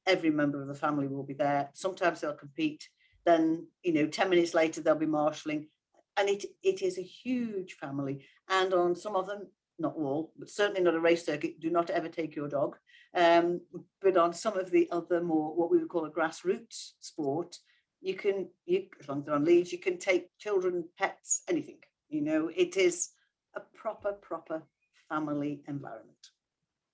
every member of the family will be there. Sometimes they'll compete. Then, 10 minutes later, they'll be marshalling. And it is a huge family. And on some of them, not all, but certainly not a race circuit, do not ever take your dog. But on some of the other more, what we would call a grassroots sport, you as long as they're on leads, you can take children, pets, anything. It is a proper family environment.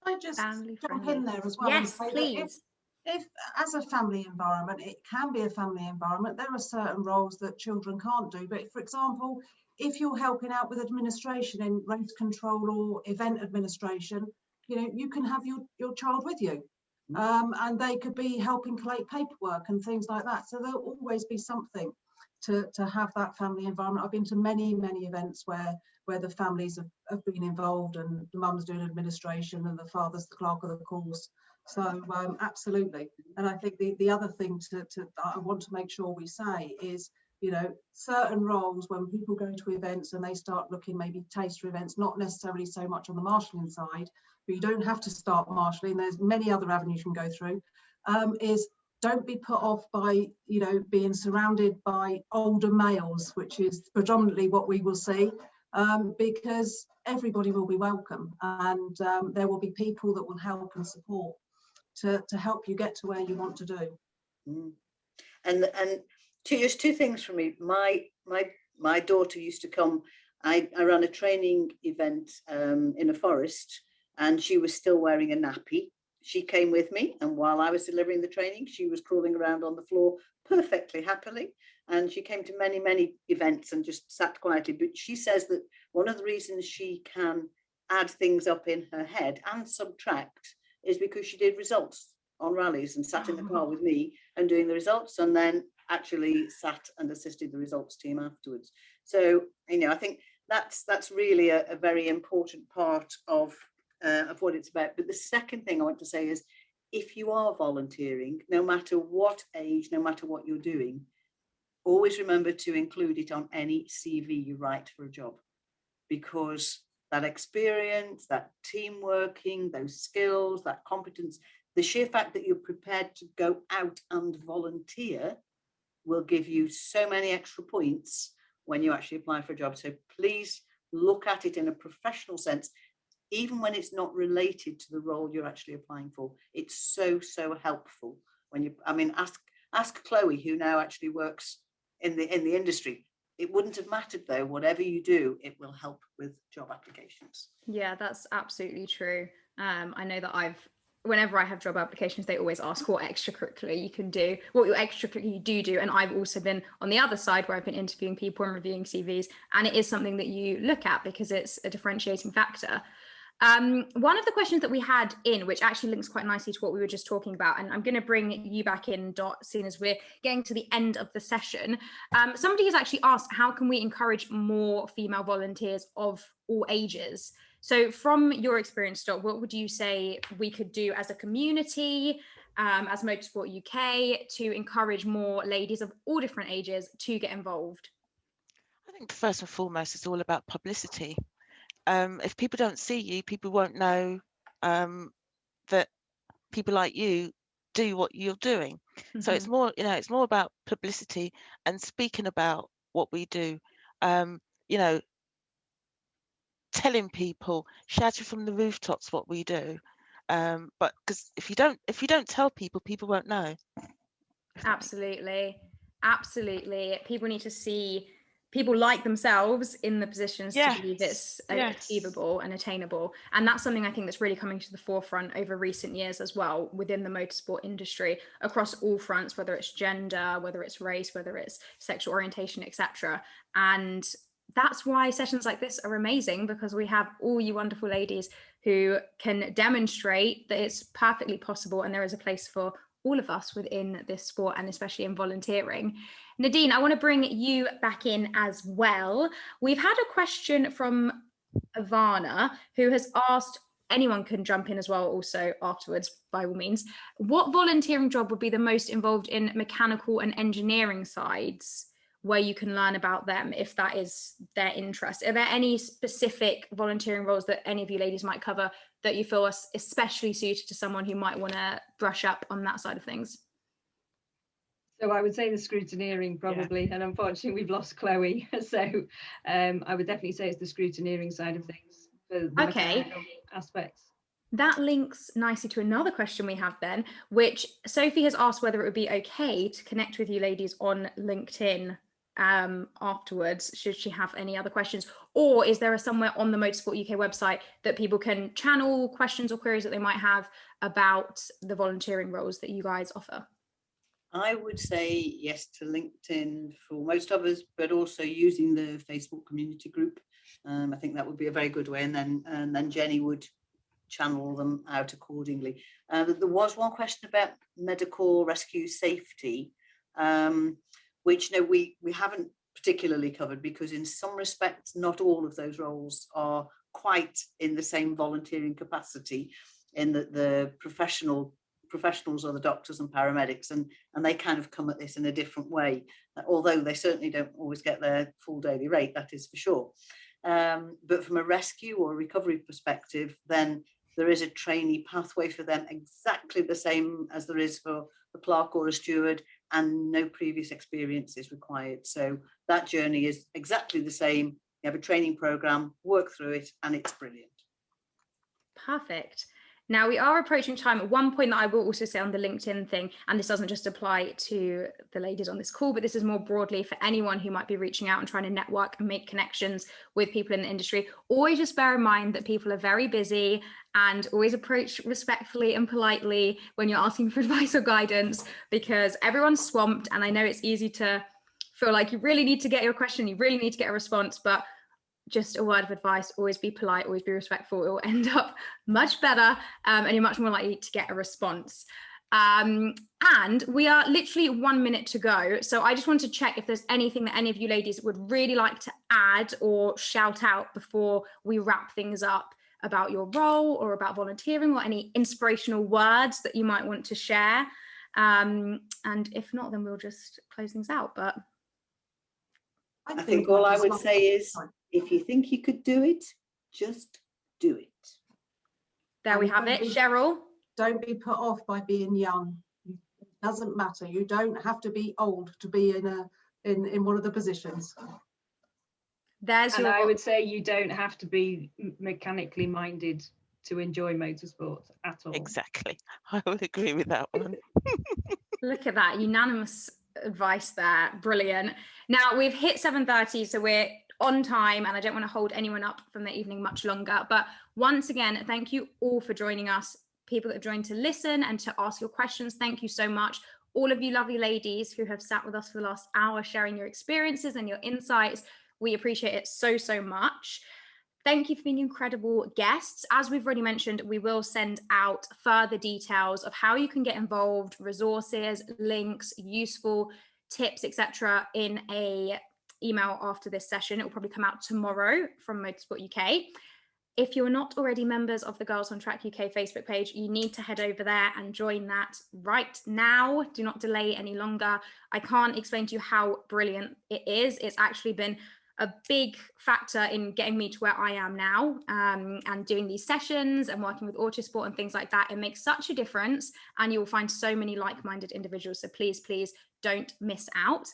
I just jump in there as well? Yes, please. If as a family environment, it can be a family environment, there are certain roles that children can't do. But for example, if you're helping out with administration in race control or event administration, you can have your child with you, and they could be helping collate paperwork and things like that. So there'll always be something to have that family environment. I've been to many events where the families have been involved, and the mum's doing administration and the father's the clerk of the course. So absolutely. And I think the other thing I want to make sure we say is, certain roles, when people go to events and they start looking, maybe taster events, not necessarily so much on the marshalling side, but you don't have to start marshalling, there's many other avenues you can go through, is don't be put off by, being surrounded by older males, which is predominantly what we will see, because everybody will be welcome, and there will be people that will help and support to help you get to where you want to do. And just two things for me. My daughter used to come. I ran a training event in a forest, and she was still wearing a nappy. She came with me, and while I was delivering the training, she was crawling around on the floor perfectly happily. And she came to many events and just sat quietly. But she says that one of the reasons she can add things up in her head and subtract is because she did results on rallies and sat in the car with me and doing the results, and then actually sat and assisted the results team afterwards. So, I think that's really a very important part of what it's about. But the second thing I want to say is, if you are volunteering, no matter what age, no matter what you're doing, always remember to include it on any CV you write for a job, because that experience, that team working, those skills, that competence, the sheer fact that you're prepared to go out and volunteer will give you so many extra points when you actually apply for a job. So please look at it in a professional sense, even when it's not related to the role you're actually applying for. It's so helpful when ask Chloe, who now actually works in the industry. It wouldn't have mattered though. Whatever you do, it will help with job applications. Yeah, that's absolutely true. I know that whenever I have job applications, they always ask what extracurricular you can do, what your extracurricular you do. And I've also been on the other side where I've been interviewing people and reviewing CVs, and it is something that you look at because it's a differentiating factor. One of the questions that we had in, which actually links quite nicely to what we were just talking about, and I'm going to bring you back in, Dot, seeing as we're getting to the end of the session. Somebody has actually asked, how can we encourage more female volunteers of all ages? So from your experience, Dot, what would you say we could do as a community, as Motorsport UK, to encourage more ladies of all different ages to get involved? I think first and foremost, it's all about publicity. If people don't see you, people won't know that people like you do what you're doing. So it's more, it's more about publicity and speaking about what we do. Telling people, shouting from the rooftops what we do. But because if you don't tell people, people won't know. Absolutely. People need to see people like themselves in the positions to believe it's achievable and attainable. And that's something I think that's really coming to the forefront over recent years as well within the motorsport industry across all fronts, whether it's gender, whether it's race, whether it's sexual orientation, etc. And that's why sessions like this are amazing, because we have all you wonderful ladies who can demonstrate that it's perfectly possible and there is a place for all of us within this sport, and especially in volunteering. Nadine, I want to bring you back in as well. We've had a question from Ivana, who has asked, anyone can jump in as well also afterwards by all means, what volunteering job would be the most involved in mechanical and engineering sides, where you can learn about them if that is their interest? Are there any specific volunteering roles that any of you ladies might cover that you feel are especially suited to someone who might want to brush up on that side of things? So I would say the scrutineering probably, and unfortunately we've lost Chloe. So I would definitely say it's the scrutineering side of things for the mechanical aspects. That links nicely to another question we have then, which Sophie has asked whether it would be okay to connect with you ladies on LinkedIn afterwards, should she have any other questions, or is there somewhere on the Motorsport UK website that people can channel questions or queries that they might have about the volunteering roles that you guys offer? I would say yes to LinkedIn for most of us, but also using the Facebook community group. I think that would be a very good way, and then Jenny would channel them out accordingly. There was one question about medical rescue safety, which we haven't particularly covered, because in some respects not all of those roles are quite in the same volunteering capacity, in that the professionals are the doctors and paramedics, and they kind of come at this in a different way, although they certainly don't always get their full daily rate, that is for sure. But from a rescue or a recovery perspective, then there is a trainee pathway for them, exactly the same as there is for a clerk or a steward, and no previous experience is required. So that journey is exactly the same. You have a training program, work through it, and it's brilliant. Perfect. Now we are approaching time. One point that I will also say on the LinkedIn thing, and this doesn't just apply to the ladies on this call, but this is more broadly for anyone who might be reaching out and trying to network and make connections with people in the industry. Always just bear in mind that people are very busy, and always approach respectfully and politely when you're asking for advice or guidance, because everyone's swamped. And I know it's easy to feel like you really need to get your question, you really need to get a response, but just a word of advice: always be polite, always be respectful. It will end up much better, and you're much more likely to get a response. And we are literally 1 minute to go. So I just want to check if there's anything that any of you ladies would really like to add or shout out before we wrap things up about your role or about volunteering, or any inspirational words that you might want to share. And if not, then we'll just close things out. But I think all I would say is, if you think you could do it, just do it. There we have it. Cheryl? Don't be put off by being young. It doesn't matter. You don't have to be old to be in one of the positions. I would say you don't have to be mechanically minded to enjoy motorsports at all. Exactly. I would agree with that one. Look at that. Unanimous advice there. Brilliant. Now we've hit 7:30, so we're on time, and I don't want to hold anyone up from their evening much longer. But once again, thank you all for joining us. People that have joined to listen and to ask your questions, thank you so much. All of you lovely ladies who have sat with us for the last hour sharing your experiences and your insights, we appreciate it so, so much. Thank you for being incredible guests. As we've already mentioned, we will send out further details of how you can get involved, resources, links, useful tips, etc. in a email after this session. It will probably come out tomorrow from Motorsport UK. If you're not already members of the Girls on Track UK Facebook page, you need to head over there and join that right now. Do not delay any longer. I can't explain to you how brilliant it is. It's actually been a big factor in getting me to where I am now, and doing these sessions and working with Autosport and things like that. It makes such a difference, and you will find so many like-minded individuals. So please, please don't miss out.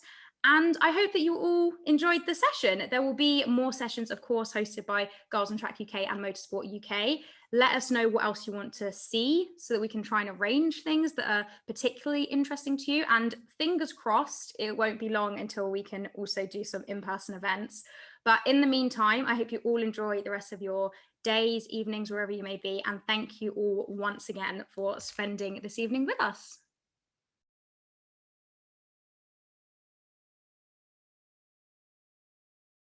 And I hope that you all enjoyed the session. There will be more sessions, of course, hosted by Girls on Track UK and Motorsport UK. Let us know what else you want to see so that we can try and arrange things that are particularly interesting to you. And fingers crossed, it won't be long until we can also do some in-person events. But in the meantime, I hope you all enjoy the rest of your days, evenings, wherever you may be. And thank you all once again for spending this evening with us.